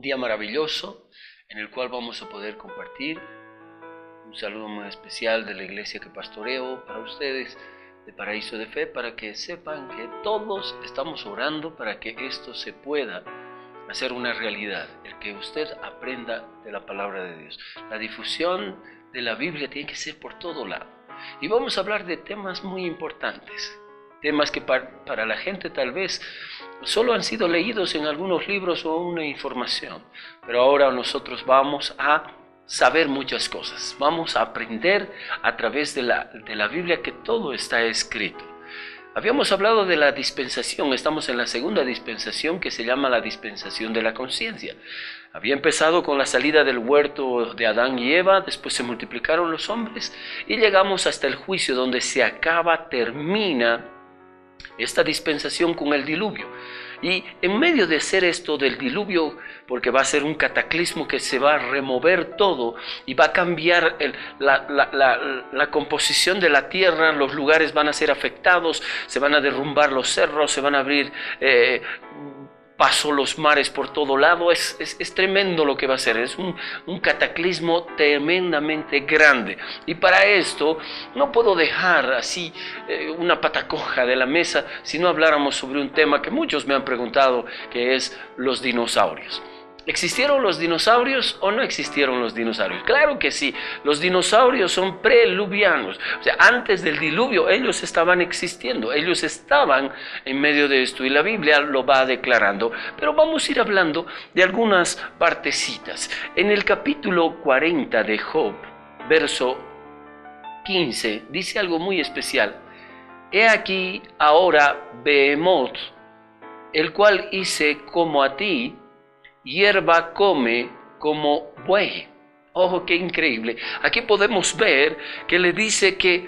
día maravilloso en el cual vamos a poder compartir. Un saludo muy especial de la iglesia que pastoreo para ustedes, de Paraíso de Fe, para que sepan que todos estamos orando para que esto se pueda hacer una realidad, el que usted aprenda de la palabra de Dios. La difusión de la Biblia tiene que ser por todo lado. Y vamos a hablar de temas muy importantes, temas que para la gente tal vez solo han sido leídos en algunos libros o una información, pero ahora nosotros vamos a saber muchas cosas, vamos a aprender a través de la Biblia que todo está escrito. Habíamos hablado de la dispensación, estamos en la segunda dispensación que se llama la dispensación de la conciencia. Había empezado con la salida del huerto de Adán y Eva, después se multiplicaron los hombres y llegamos hasta el juicio donde se acaba, termina esta dispensación con el diluvio. Y en medio de hacer esto del diluvio, porque va a ser un cataclismo que se va a remover todo y va a cambiar la composición de la tierra, los lugares van a ser afectados, se van a derrumbar los cerros, se van a abrir paso los mares por todo lado. Es tremendo lo que va a ser, es un cataclismo tremendamente grande. Y para esto no puedo dejar así una pata coja de la mesa si no habláramos sobre un tema que muchos me han preguntado, que es los dinosaurios. ¿Existieron los dinosaurios o no existieron los dinosaurios? Claro que sí, los dinosaurios son prediluvianos, o sea, antes del diluvio ellos estaban existiendo, ellos estaban en medio de esto y la Biblia lo va declarando, pero vamos a ir hablando de algunas partecitas. En el capítulo 40 de Job, verso 15, dice algo muy especial. He aquí ahora Behemoth, el cual hice como a ti, hierba come como buey. Ojo, qué increíble. Aquí podemos ver que le dice que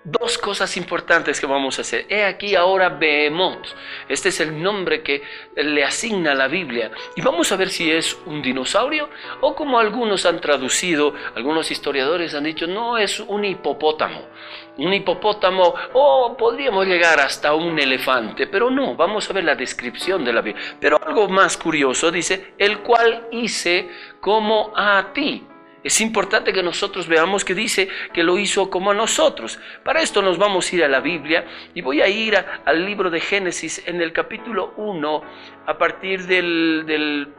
dos cosas importantes que vamos a hacer. He aquí ahora Behemoth. Este es el nombre que le asigna la Biblia. Y vamos a ver si es un dinosaurio o como algunos han traducido, algunos historiadores han dicho, no, es un hipopótamo. Un hipopótamo, o podríamos llegar hasta un elefante, pero no, vamos a ver la descripción de la Biblia. Pero algo más curioso dice, el cual hice como a ti. Es importante que nosotros veamos que dice que lo hizo como a nosotros. Para esto nos vamos a ir a la Biblia y voy a ir al libro de Génesis en el capítulo 1 a partir del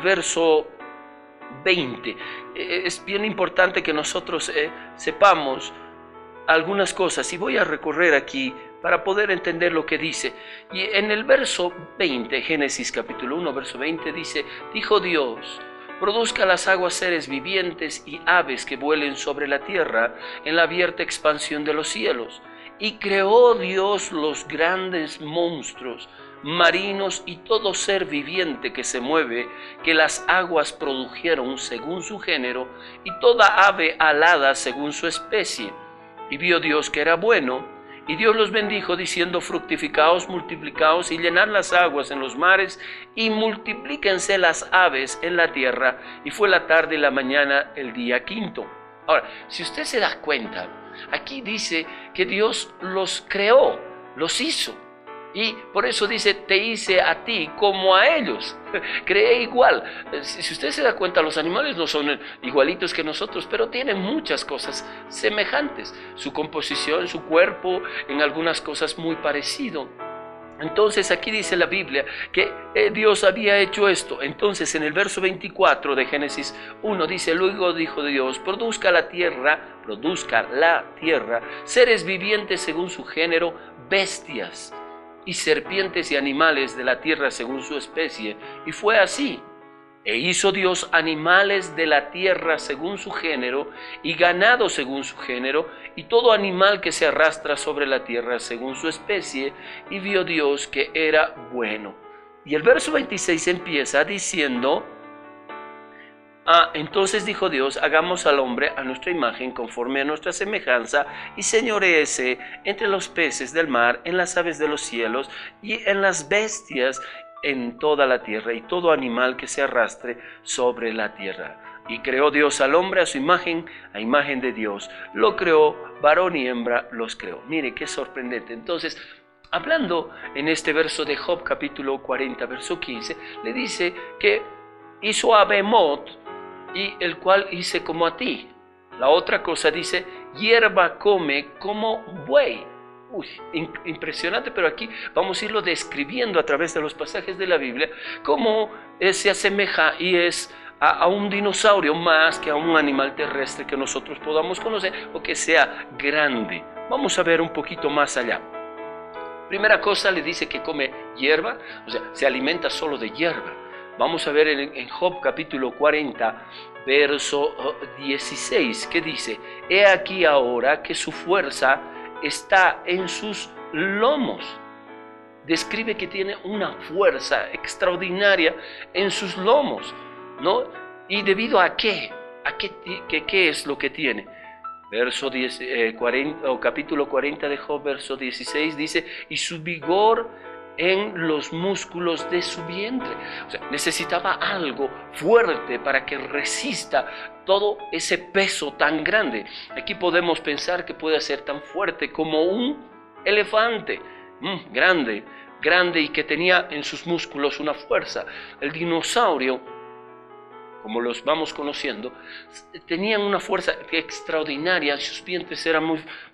verso 20. Es bien importante que nosotros sepamos algunas cosas y voy a recorrer aquí para poder entender lo que dice. Y en el verso 20, Génesis capítulo 1, verso 20 dice, dijo Dios, produzca las aguas seres vivientes y aves que vuelen sobre la tierra en la abierta expansión de los cielos. Y creó Dios los grandes monstruos marinos y todo ser viviente que se mueve, que las aguas produjeron según su género, y toda ave alada según su especie. Y vio Dios que era bueno, y Dios los bendijo diciendo, fructificaos, multiplicaos y llenad las aguas en los mares y multiplíquense las aves en la tierra. Y fue la tarde y la mañana el día quinto. Ahora, si usted se da cuenta, aquí dice que Dios los creó, los hizo. Y por eso dice, te hice a ti como a ellos, creé igual. Si usted se da cuenta, los animales no son igualitos que nosotros, pero tienen muchas cosas semejantes. Su composición, su cuerpo, en algunas cosas muy parecido. Entonces aquí dice la Biblia que Dios había hecho esto. Entonces en el verso 24 de Génesis 1 dice, luego dijo Dios, produzca la tierra, seres vivientes según su género, bestias y serpientes y animales de la tierra según su especie. Y fue así. E hizo Dios animales de la tierra según su género, y ganado según su género, y todo animal que se arrastra sobre la tierra según su especie, y vio Dios que era bueno. Y el verso 26 empieza diciendo, entonces dijo Dios, hagamos al hombre a nuestra imagen, conforme a nuestra semejanza, y señoreese entre los peces del mar, en las aves de los cielos, y en las bestias, en toda la tierra, y todo animal que se arrastre sobre la tierra. Y creó Dios al hombre a su imagen, a imagen de Dios. Lo creó, varón y hembra los creó. Mire qué sorprendente. Entonces, hablando en este verso de Job, capítulo 40, verso 15, le dice que hizo a Behemoth, y el cual hice como a ti. La otra cosa dice, hierba come como buey. Uy, impresionante, pero aquí vamos a irlo describiendo a través de los pasajes de la Biblia, cómo se asemeja y es a un dinosaurio más que a un animal terrestre que nosotros podamos conocer o que sea grande. Vamos a ver un poquito más allá. Primera cosa, le dice que come hierba, o sea, se alimenta solo de hierba. Vamos a ver en Job capítulo 40, verso 16, que dice, he aquí ahora que su fuerza está en sus lomos. Describe que tiene una fuerza extraordinaria en sus lomos, ¿no? ¿Y debido a qué? ¿Qué es lo que tiene? Verso 40, o capítulo 40 de Job, verso 16, dice, y su vigor en los músculos de su vientre. O sea, necesitaba algo fuerte para que resista todo ese peso tan grande. Aquí podemos pensar que puede ser tan fuerte como un elefante, grande y que tenía en sus músculos una fuerza. El dinosaurio, como los vamos conociendo, tenían una fuerza extraordinaria, sus dientes eran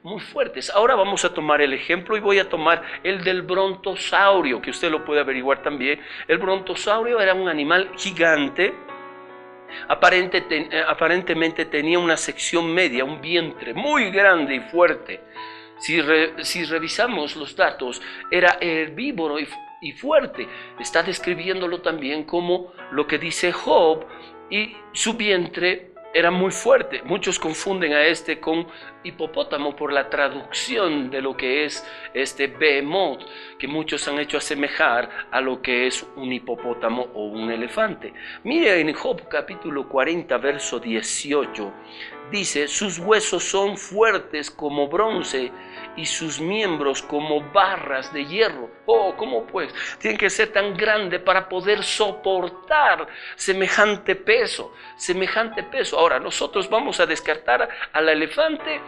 muy fuertes. Ahora vamos a tomar el ejemplo y voy a tomar el del brontosaurio, que usted lo puede averiguar también. El brontosaurio era un animal gigante, aparentemente tenía una sección media, un vientre muy grande y fuerte. Si revisamos los datos, era herbívoro y fuerte. Está describiéndolo también como lo que dice Job, y su vientre era muy fuerte. Muchos confunden a este con hipopótamo por la traducción de lo que es este Behemoth, que muchos han hecho asemejar a lo que es un hipopótamo o un elefante. Mire en Job capítulo 40, verso 18, dice, sus huesos son fuertes como bronce y sus miembros como barras de hierro. Oh, ¿cómo pues? Tienen que ser tan grande para poder soportar semejante peso. Ahora, nosotros vamos a descartar al elefante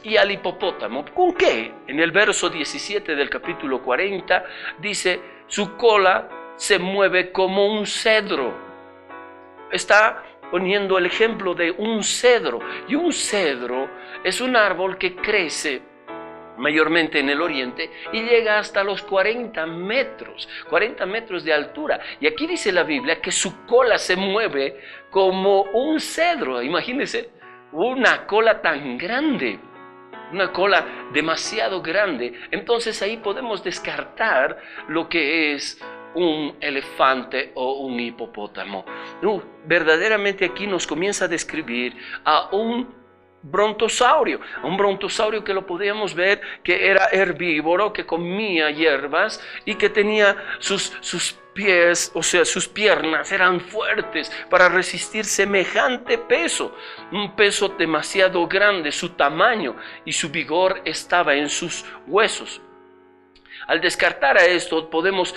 y al hipopótamo. ¿Con qué? En el verso 17 del capítulo 40 dice, su cola se mueve como un cedro. Está poniendo el ejemplo de un cedro. Y un cedro es un árbol que crece mayormente en el oriente y llega hasta los 40 metros de altura. Y aquí dice la Biblia que su cola se mueve como un cedro. Imagínense una cola tan grande, una cola demasiado grande. Entonces ahí podemos descartar lo que es un elefante o un hipopótamo. Verdaderamente aquí nos comienza a describir a un brontosaurio que lo podíamos ver que era herbívoro, que comía hierbas y que tenía sus pies, o sea, sus piernas eran fuertes para resistir semejante peso, un peso demasiado grande. Su tamaño y su vigor estaba en sus huesos. Al descartar a esto, podemos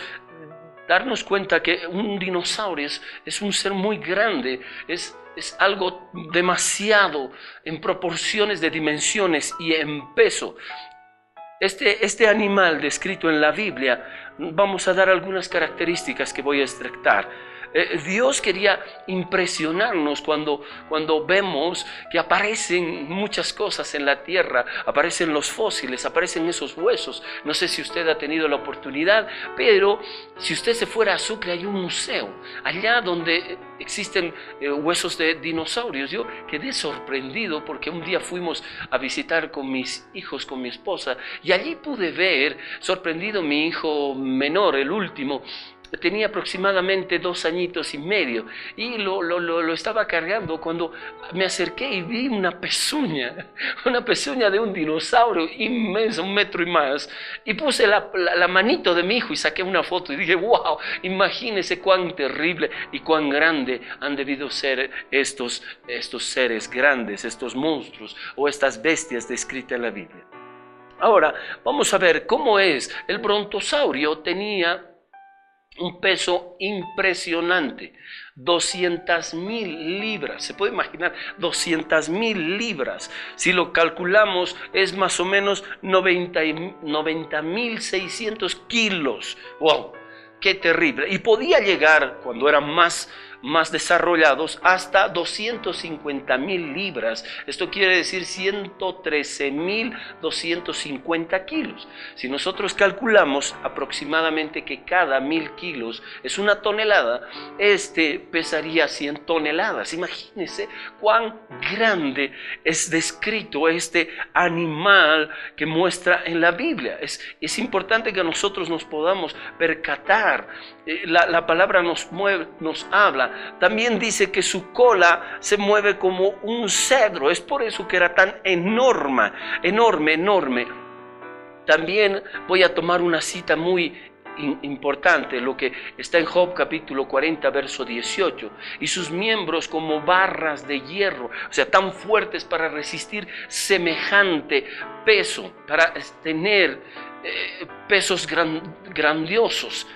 darnos cuenta que un dinosaurio es un ser muy grande, es algo demasiado en proporciones de dimensiones y en peso. Este animal descrito en la Biblia, vamos a dar algunas características que voy a extractar. Dios quería impresionarnos cuando vemos que aparecen muchas cosas en la tierra, aparecen los fósiles, aparecen esos huesos. No sé si usted ha tenido la oportunidad, pero si usted se fuera a Sucre hay un museo, allá donde existen huesos de dinosaurios. Yo quedé sorprendido porque un día fuimos a visitar con mis hijos, con mi esposa, y allí pude ver, sorprendido, mi hijo menor, el último, tenía aproximadamente 2 añitos y medio y lo estaba cargando cuando me acerqué y vi una pezuña de un dinosaurio inmenso, 1 metro y más, y puse la manito de mi hijo y saqué una foto y dije, wow, imagínese cuán terrible y cuán grande han debido ser estos seres grandes, estos monstruos o estas bestias descritas en la Biblia. Ahora vamos a ver cómo es. El brontosaurio tenía un peso impresionante, 200.000 libras. Se puede imaginar 200.000 libras. Si lo calculamos es más o menos 90.600 kilos. ¡Wow! ¡Qué terrible! Y podía llegar, cuando era más más desarrollados, hasta 250.000 libras. Esto quiere decir 113.250 kilos. Si nosotros calculamos aproximadamente que cada 1.000 kilos es una tonelada, pesaría 100 toneladas. Imagínense cuán grande es descrito este animal que muestra en la Biblia. Es importante que nosotros nos podamos percatar. La palabra nos habla. También dice que su cola se mueve como un cedro. Es por eso que era tan enorme. También voy a tomar una cita muy importante, lo que está en Job capítulo 40 verso 18, y sus miembros como barras de hierro, o sea, tan fuertes para resistir semejante peso, para tener pesos grandiosos.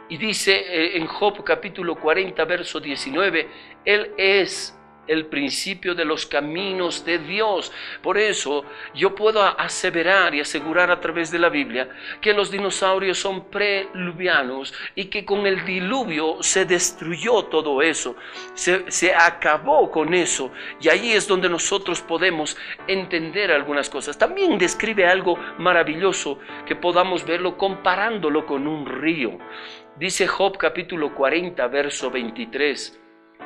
Y dice en Job capítulo 40 verso 19, Él es el principio de los caminos de Dios. Por eso yo puedo aseverar y asegurar a través de la Biblia que los dinosaurios son prediluvianos y que con el diluvio se destruyó todo eso, se acabó con eso, y ahí es donde nosotros podemos entender algunas cosas. También describe algo maravilloso que podamos verlo comparándolo con un río. Dice Job capítulo 40 verso 23,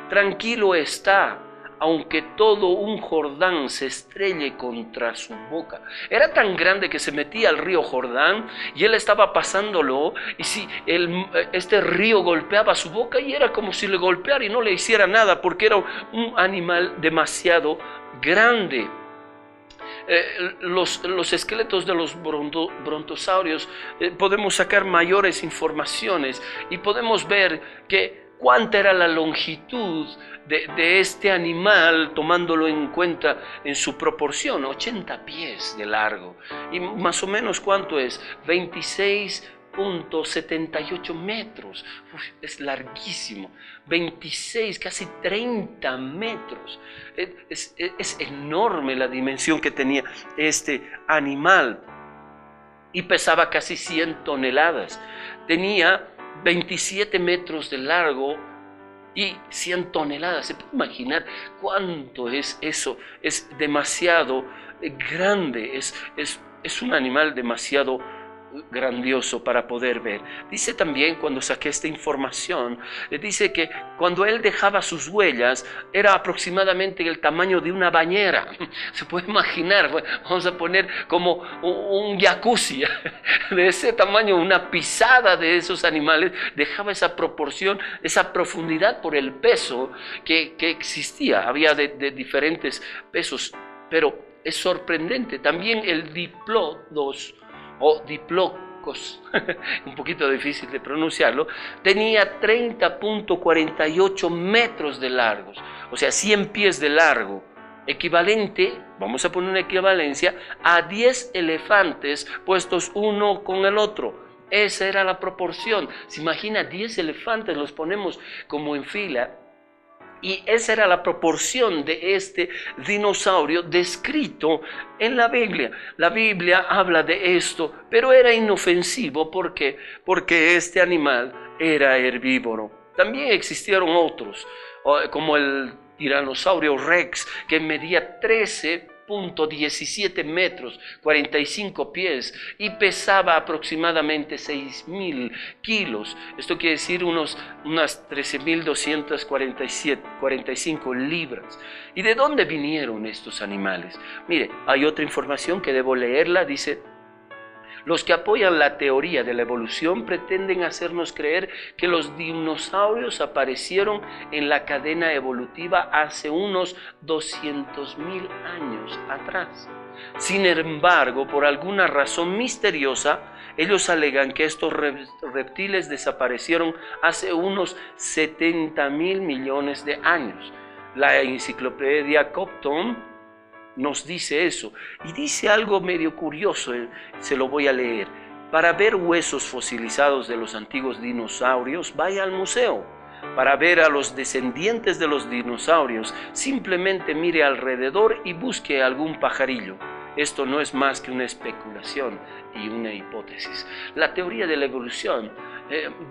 tranquilo está, aunque todo un Jordán se estrelle contra su boca. Era tan grande que se metía al río Jordán y él estaba pasándolo, y si este río golpeaba su boca, y era como si le golpeara y no le hiciera nada, porque era un animal demasiado grande. Los esqueletos de los brontosaurios, podemos sacar mayores informaciones y podemos ver que cuánta era la longitud de este animal, tomándolo en cuenta en su proporción, 80 pies de largo. Y más o menos, ¿cuánto es? 26.78 metros. Es larguísimo. 26, casi 30 metros. Es enorme la dimensión que tenía este animal. Y pesaba casi 100 toneladas. Tenía 27 metros de largo y 100 toneladas. ¿Se puede imaginar cuánto es eso? Es demasiado grande, es un animal demasiado grandioso para poder ver. Dice también, cuando saqué esta información, dice que cuando él dejaba sus huellas era aproximadamente el tamaño de una bañera. Se puede imaginar, vamos a poner como un jacuzzi de ese tamaño, una pisada de esos animales dejaba esa proporción, esa profundidad por el peso que existía. Había de diferentes pesos, pero es sorprendente. También el Diplodocus o Diplocos, un poquito difícil de pronunciarlo, tenía 30.48 metros de largos, o sea, 100 pies de largo, equivalente, vamos a poner una equivalencia, a 10 elefantes puestos uno con el otro. Esa era la proporción. Se imagina 10 elefantes, los ponemos como en fila, y esa era la proporción de este dinosaurio descrito en la Biblia. La Biblia habla de esto, pero era inofensivo porque este animal era herbívoro. También existieron otros, como el tiranosaurio Rex, que medía 13.17 metros, 45 pies, y pesaba aproximadamente 6.000 kilos. Esto quiere decir unas 13.245 libras. ¿Y de dónde vinieron estos animales? Mire, hay otra información que debo leerla. Dice: los que apoyan la teoría de la evolución pretenden hacernos creer que los dinosaurios aparecieron en la cadena evolutiva hace unos 200.000 años atrás. Sin embargo, por alguna razón misteriosa, ellos alegan que estos reptiles desaparecieron hace unos 70.000 millones de años. La enciclopedia Copton nos dice eso, y dice algo medio curioso, se lo voy a leer. Para ver huesos fosilizados de los antiguos dinosaurios, vaya al museo. Para ver a los descendientes de los dinosaurios, simplemente mire alrededor y busque algún pajarillo. Esto no es más que una especulación y una hipótesis. La teoría de la evolución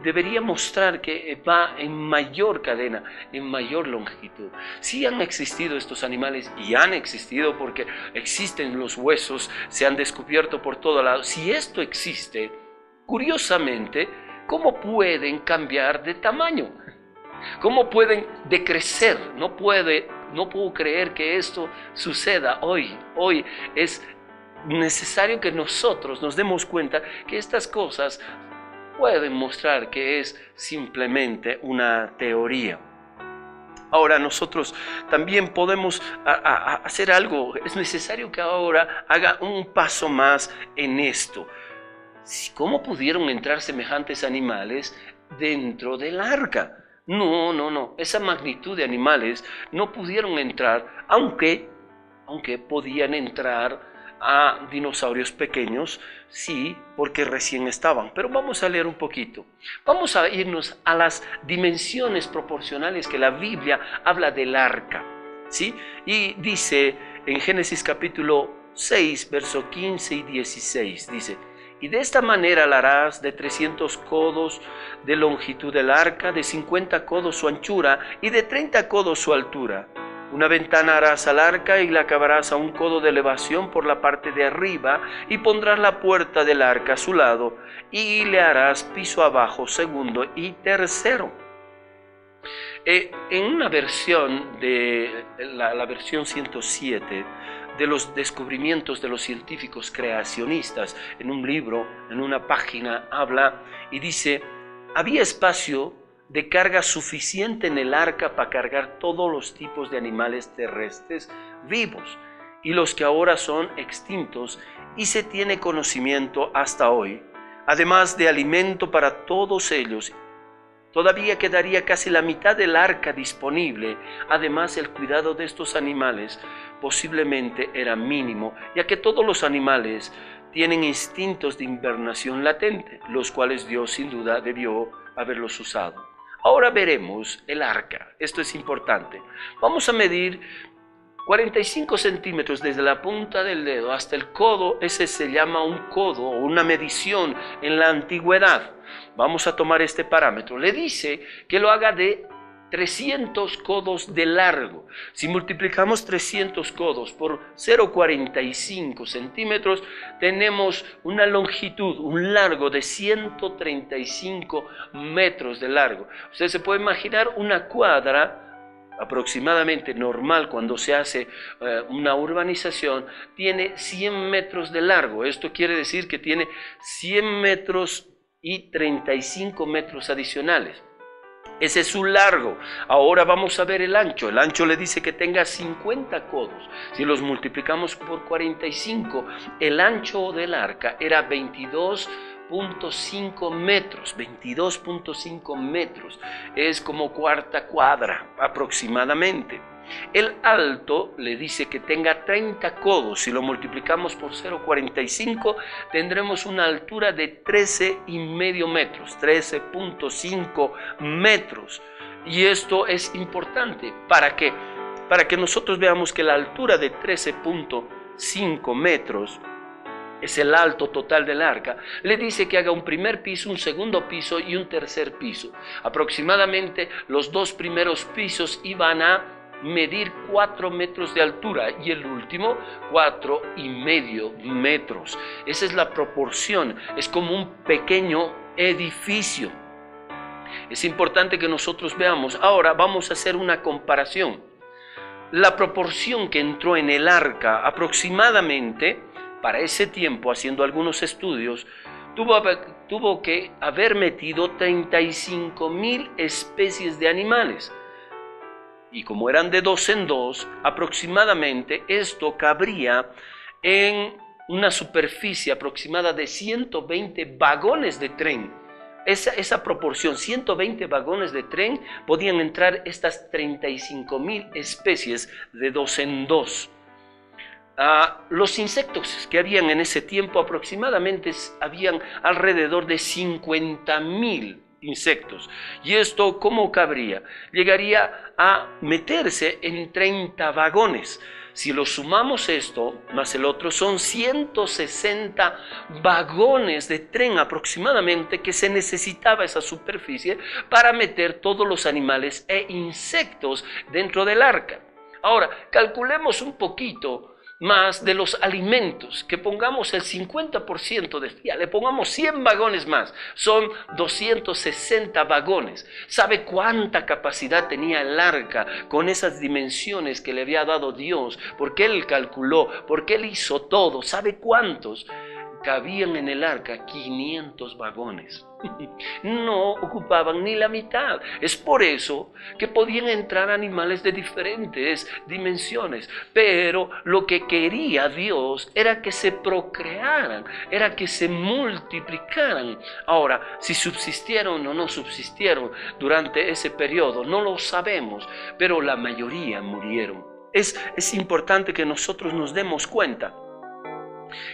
debería mostrar que va en mayor cadena, en mayor longitud. Sí han existido estos animales y han existido porque existen los huesos, se han descubierto por todo lado. Si esto existe, curiosamente, ¿cómo pueden cambiar de tamaño? ¿Cómo pueden decrecer? No puedo creer que esto suceda hoy. Hoy es necesario que nosotros nos demos cuenta que estas cosas pueden mostrar que es simplemente una teoría. Ahora nosotros también podemos hacer algo. Es necesario que ahora haga un paso más en esto. ¿Cómo pudieron entrar semejantes animales dentro del arca? No. Esa magnitud de animales no pudieron entrar, aunque podían entrar a dinosaurios pequeños, sí, porque recién estaban. Pero vamos a leer un poquito. Vamos a irnos a las dimensiones proporcionales que la Biblia habla del arca, ¿sí? Y dice en Génesis capítulo 6, verso 15 y 16, dice: y de esta manera la harás de 300 codos de longitud del arca, de 50 codos su anchura y de 30 codos su altura. Una ventana harás al arca y la acabarás a 1 codo de elevación por la parte de arriba, y pondrás la puerta del arca a su lado, y le harás piso abajo, segundo y tercero. En una versión de la versión 107 de los descubrimientos de los científicos creacionistas, en un libro, en una página, habla y dice: había espacio de carga suficiente en el arca para cargar todos los tipos de animales terrestres vivos y los que ahora son extintos, y se tiene conocimiento hasta hoy, además de alimento para todos ellos. Todavía quedaría casi la mitad del arca disponible. Además, el cuidado de estos animales posiblemente era mínimo, ya que todos los animales tienen instintos de hibernación latente, los cuales Dios sin duda debió haberlos usado. Ahora veremos el arca. Esto es importante. Vamos a medir 45 centímetros desde la punta del dedo hasta el codo. Ese se llama un codo o una medición en la antigüedad. Vamos a tomar este parámetro. Le dice que lo haga de 300 codos de largo. Si multiplicamos 300 codos por 0,45 centímetros, tenemos una longitud, un largo de 135 metros de largo. Usted se puede imaginar una cuadra aproximadamente normal cuando se hace una urbanización, tiene 100 metros de largo. Esto quiere decir que tiene 100 metros y 35 metros adicionales. Ese es su largo. Ahora vamos a ver el ancho. El ancho le dice que tenga 50 codos. Si los multiplicamos por 45, el ancho del arca era 22.5 metros. 22.5 metros. Es como cuarta cuadra aproximadamente. El alto le dice que tenga 30 codos. Si lo multiplicamos por 0,45, tendremos una altura de 13,5 metros, 13.5 metros. Y esto es importante. ¿Para qué? Para que nosotros veamos que la altura de 13.5 metros es el alto total del arca. Le dice que haga un primer piso, un segundo piso y un tercer piso. Aproximadamente los dos primeros pisos iban a medir 4 metros de altura y el último 4,5 metros. Esa es la proporción. Es como un pequeño edificio. Es importante que nosotros veamos. Ahora vamos a hacer una comparación. La proporción que entró en el arca aproximadamente para ese tiempo, haciendo algunos estudios, tuvo que haber metido 35,000 especies de animales. Y como eran de 2 en 2, aproximadamente esto cabría en una superficie aproximada de 120 vagones de tren. Esa proporción, 120 vagones de tren, podían entrar estas 35,000 especies de 2 en 2. Los insectos que habían en ese tiempo aproximadamente habían alrededor de 50,000 insectos. ¿Y esto cómo cabría? Llegaría a meterse en 30 vagones. Si lo sumamos esto más el otro, son 160 vagones de tren aproximadamente que se necesitaba esa superficie para meter todos los animales e insectos dentro del arca. Ahora, calculemos un poquito más de los alimentos, que pongamos el 50% ya le pongamos 100 vagones más, son 260 vagones. ¿Sabe cuánta capacidad tenía el arca con esas dimensiones que le había dado Dios? Porque Él calculó, porque Él hizo todo. ¿Sabe cuántos? Cabían en el arca 500 vagones. No ocupaban ni la mitad. Es por eso que podían entrar animales de diferentes dimensiones. Pero lo que quería Dios era que se procrearan, era que se multiplicaran. Ahora, si subsistieron o no subsistieron durante ese periodo, no lo sabemos, pero la mayoría murieron. Es importante que nosotros nos demos cuenta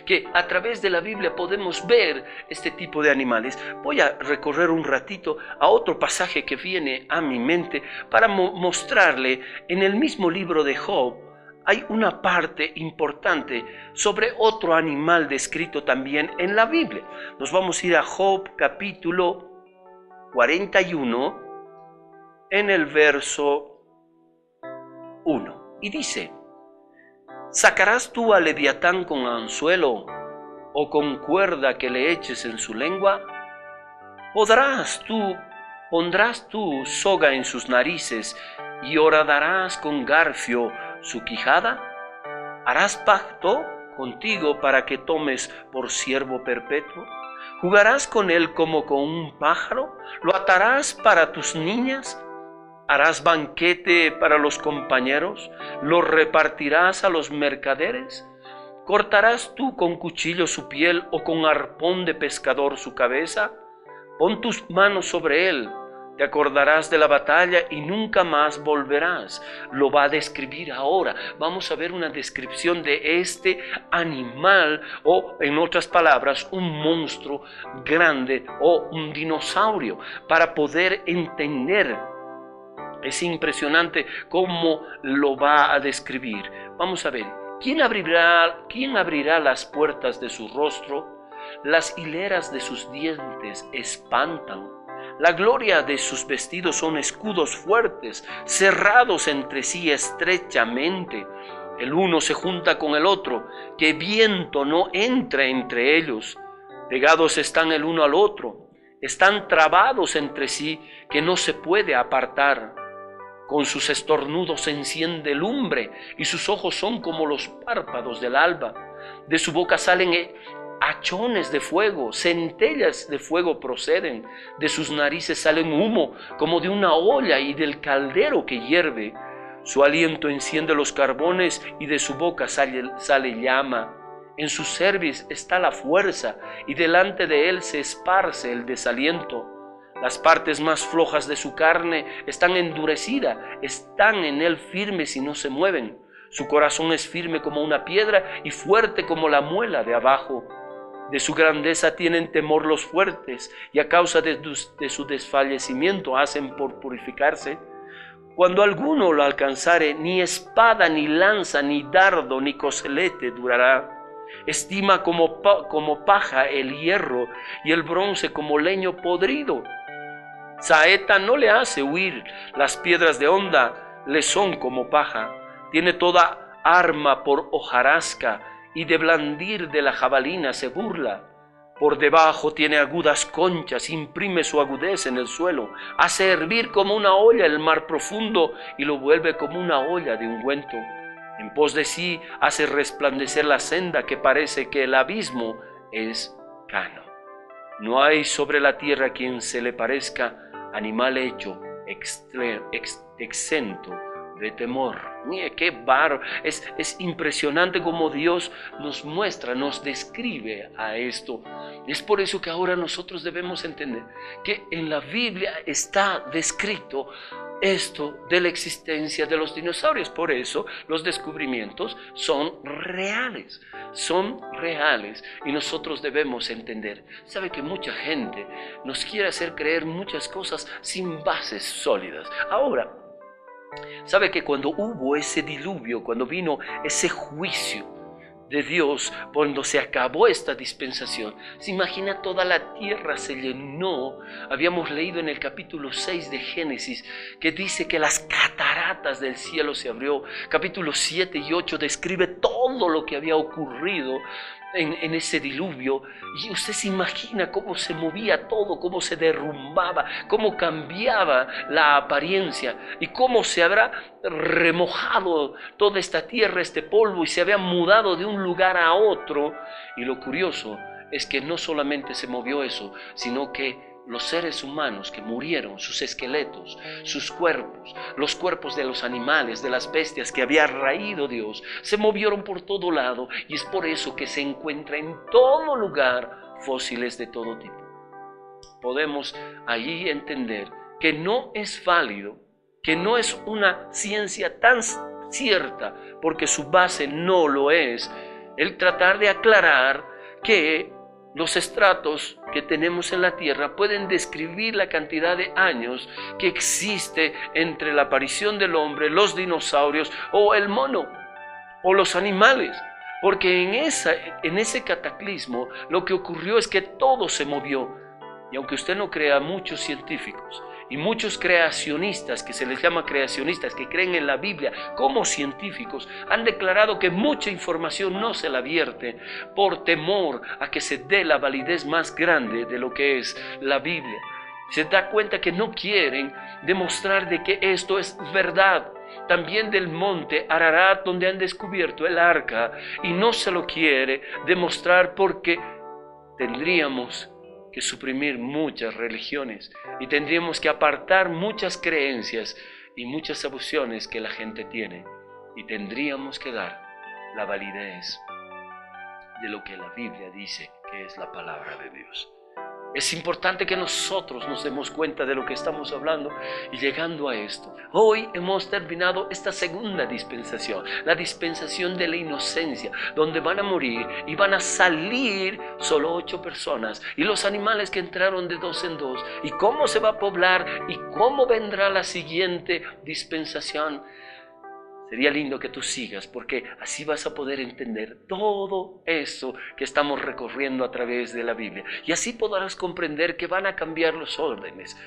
que a través de la Biblia podemos ver este tipo de animales. Voy a recorrer un ratito a otro pasaje que viene a mi mente para mostrarle. En el mismo libro de Job hay una parte importante sobre otro animal descrito también en la Biblia. Nos vamos a ir a Job capítulo 41 en el verso 1 y dice: ¿sacarás tú a Leviatán con anzuelo o con cuerda que le eches en su lengua? ¿Pondrás tú soga en sus narices y horadarás con garfio su quijada? ¿Harás pacto contigo para que tomes por siervo perpetuo? ¿Jugarás con él como con un pájaro? ¿Lo atarás para tus niñas? ¿Harás banquete para los compañeros? ¿Lo repartirás a los mercaderes? ¿Cortarás tú con cuchillo su piel o con arpón de pescador su cabeza? Pon tus manos sobre él, te acordarás de la batalla y nunca más volverás. Lo va a describir ahora. Vamos a ver una descripción de este animal, o en otras palabras, un monstruo grande o un dinosaurio, para poder entender. Es impresionante cómo lo va a describir. Vamos a ver. ¿Quién abrirá las puertas de su rostro? Las hileras de sus dientes espantan. La gloria de sus vestidos son escudos fuertes, cerrados entre sí estrechamente. El uno se junta con el otro, que viento no entre entre ellos. Pegados están el uno al otro, están trabados entre sí, que no se puede apartar. Con sus estornudos se enciende lumbre y sus ojos son como los párpados del alba. De su boca salen hachones de fuego, centellas de fuego proceden. De sus narices salen humo como de una olla y del caldero que hierve. Su aliento enciende los carbones y de su boca sale llama. En su cerviz está la fuerza y delante de él se esparce el desaliento. Las partes más flojas de su carne están endurecidas, están en él firmes y no se mueven. Su corazón es firme como una piedra y fuerte como la muela de abajo. De su grandeza tienen temor los fuertes y a causa de su desfallecimiento hacen por purificarse. Cuando alguno lo alcanzare, ni espada, ni lanza, ni dardo, ni coselete durará. Estima como paja el hierro y el bronce como leño podrido. Saeta no le hace huir, las piedras de honda le son como paja. Tiene toda arma por hojarasca y de blandir de la jabalina se burla. Por debajo tiene agudas conchas, imprime su agudeza en el suelo. Hace hervir como una olla el mar profundo y lo vuelve como una olla de ungüento. En pos de sí hace resplandecer la senda que parece que el abismo es cano. No hay sobre la tierra quien se le parezca, animal hecho, exento de temor. Mire qué bárbaro. Es impresionante cómo Dios nos muestra, nos describe a esto. Es por eso que ahora nosotros debemos entender que en la Biblia está descrito esto de la existencia de los dinosaurios. Por eso los descubrimientos son reales y nosotros debemos entender. Sabe que mucha gente nos quiere hacer creer muchas cosas sin bases sólidas. Ahora, Sabe que cuando hubo ese diluvio, cuando vino ese juicio de Dios, cuando se acabó esta dispensación, se imagina toda la tierra se llenó. Habíamos leído en el capítulo 6 de Génesis que dice que las cataratas del cielo se abrió. Capítulo 7 y 8 describe todo lo que había ocurrido en ese diluvio, y usted se imagina cómo se movía todo, cómo se derrumbaba, cómo cambiaba la apariencia y cómo se habrá remojado toda esta tierra, este polvo, y se había mudado de un lugar a otro. Y lo curioso es que no solamente se movió eso, sino que los seres humanos que murieron, sus esqueletos, sus cuerpos, los cuerpos de los animales, de las bestias que había raído Dios, se movieron por todo lado, y es por eso que se encuentra en todo lugar fósiles de todo tipo. Podemos allí entender que no es válido, que no es una ciencia tan cierta, porque su base no lo es, el tratar de aclarar que los estratos que tenemos en la Tierra pueden describir la cantidad de años que existe entre la aparición del hombre, los dinosaurios o el mono o los animales. Porque en ese cataclismo lo que ocurrió es que todo se movió. Y aunque usted no crea, muchos científicos y muchos creacionistas, que se les llama creacionistas, que creen en la Biblia como científicos, han declarado que mucha información no se la vierte por temor a que se dé la validez más grande de lo que es la Biblia. Se da cuenta que no quieren demostrar de que esto es verdad. También del monte Ararat, donde han descubierto el arca, y no se lo quiere demostrar porque tendríamos que suprimir muchas religiones y tendríamos que apartar muchas creencias y muchas abusiones que la gente tiene, y tendríamos que dar la validez de lo que la Biblia dice que es la palabra de Dios. Es importante que nosotros nos demos cuenta de lo que estamos hablando y llegando a esto. Hoy hemos terminado esta segunda dispensación, la dispensación de la inocencia, donde van a morir y van a salir solo 8 personas, y los animales que entraron de 2 en 2, y cómo se va a poblar y cómo vendrá la siguiente dispensación. Sería lindo que tú sigas, porque así vas a poder entender todo eso que estamos recorriendo a través de la Biblia. Y así podrás comprender que van a cambiar los órdenes.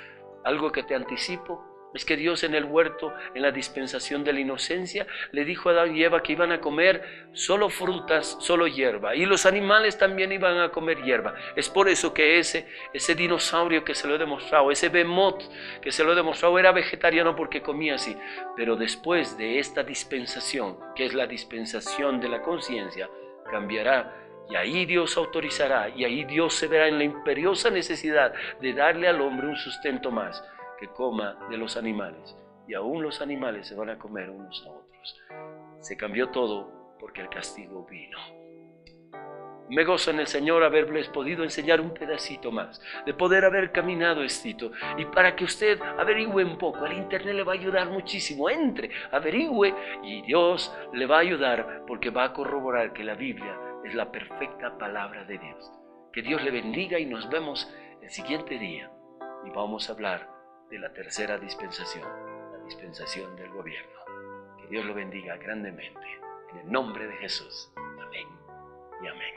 Algo que te anticipo es que Dios en el huerto, en la dispensación de la inocencia, le dijo a Adán y Eva que iban a comer solo frutas, solo hierba, y los animales también iban a comer hierba. Es por eso que ese dinosaurio que se lo he demostrado, ese behemoth que se lo he demostrado, era vegetariano porque comía así. Pero después de esta dispensación, que es la dispensación de la conciencia, cambiará. Y ahí Dios autorizará, y ahí Dios se verá en la imperiosa necesidad de darle al hombre un sustento más, que coma de los animales, y aún los animales se van a comer unos a otros. Se cambió todo porque el castigo vino. Me gozo en el Señor haberles podido enseñar un pedacito más, de poder haber caminado estito, y para que usted averigüe un poco. El internet le va a ayudar muchísimo. Entre, averigüe, y Dios le va a ayudar, porque va a corroborar que la Biblia es la perfecta palabra de Dios. Que Dios le bendiga, y nos vemos el siguiente día, y vamos a hablar de la tercera dispensación, la dispensación del gobierno. Que Dios lo bendiga grandemente, en el nombre de Jesús. Amén y amén.